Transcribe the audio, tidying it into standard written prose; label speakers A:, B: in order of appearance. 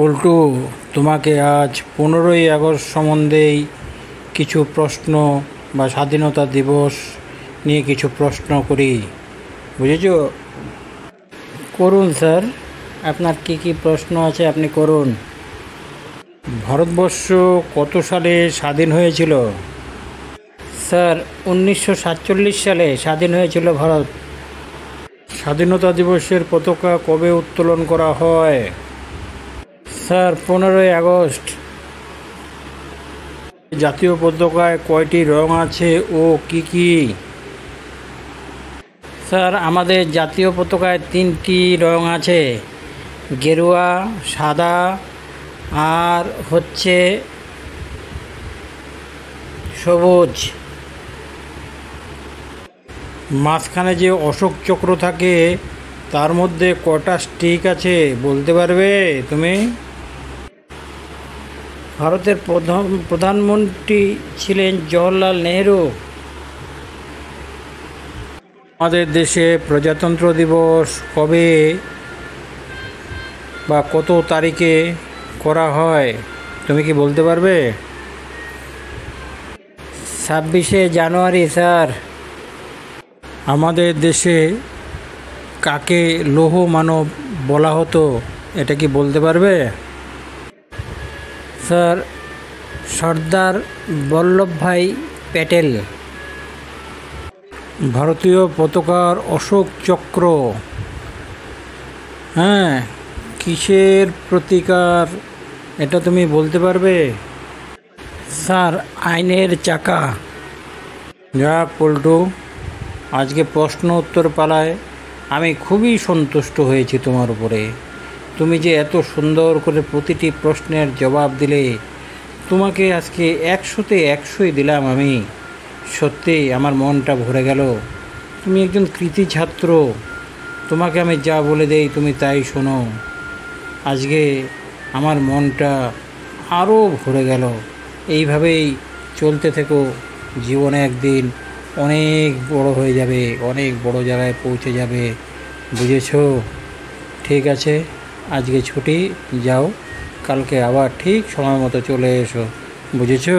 A: পল্টু, তোমাকে আজ 15ই আগস্ট সম্বন্ধেই কিছু প্রশ্ন বা স্বাধীনতা দিবস নিয়ে কিছু প্রশ্ন করি, বুঝেছ? করুন স্যার, আপনার কি কি প্রশ্ন আছে আপনি করুন। ভারতবর্ষ কত সালে স্বাধীন হয়েছিল? স্যার, 1947 সালে স্বাধীন হয়েছিল ভারত। স্বাধীনতা দিবসের পতাকা কবে উত্তোলন করা হয়? স্যার, 15ই আগস্ট। জাতীয় পতাকায় কয়টি রং আছে ও কি কি? স্যার, আমাদের জাতীয় পতাকায় 3টি রং আছে, গেরুয়া, সাদা আর হচ্ছে সবুজ। মাঝখানে যে অশোক চক্র থাকে তার মধ্যে কটা স্টিক আছে বলতে পারবে তুমি? ভারতের প্রধানমন্ত্রী ছিলেন জওহরলাল নেহেরু। আমাদের দেশে প্রজাতন্ত্র দিবস কবে বা কত তারিখে করা হয় তুমি কি বলতে পারবে? 26শে জানুয়ারি। স্যার, আমাদের দেশে কাকে লৌহ মানব বলা হতো এটা কি বলতে পারবে? স্যার, সর্দার বল্লভভাই প্যাটেল। ভারতীয় পতাকার অশোক চক্র কিসের প্রতিকার এটা তুমি বলতে পারবে? স্যার, আইনের চাকা। যাক পল্টু, আজকে প্রশ্ন উত্তর পালায় আমি খুবই সন্তুষ্ট হয়েছি তোমার উপরে। তুমি যে এত সুন্দর করে প্রতিটি প্রশ্নের জবাব দিলে, তোমাকে আজকে 100তে 100ই দিলাম আমি। সত্যি আমার মনটা ভরে গেল। তুমি একজন কৃতী ছাত্র, তোমাকে আমি যা বলে দেই তুমি তাই শোনো। আজকে আমার মনটা আরও ভরে গেল। এইভাবেই চলতে থেকো, জীবনে একদিন অনেক বড় হয়ে যাবে, অনেক বড় জায়গায় পৌঁছে যাবে, বুঝেছো? ঠিক আছে, আজকে ছুটি, যাও, কালকে আবার ঠিক সময় মতো চলে এসো, বুঝেছো?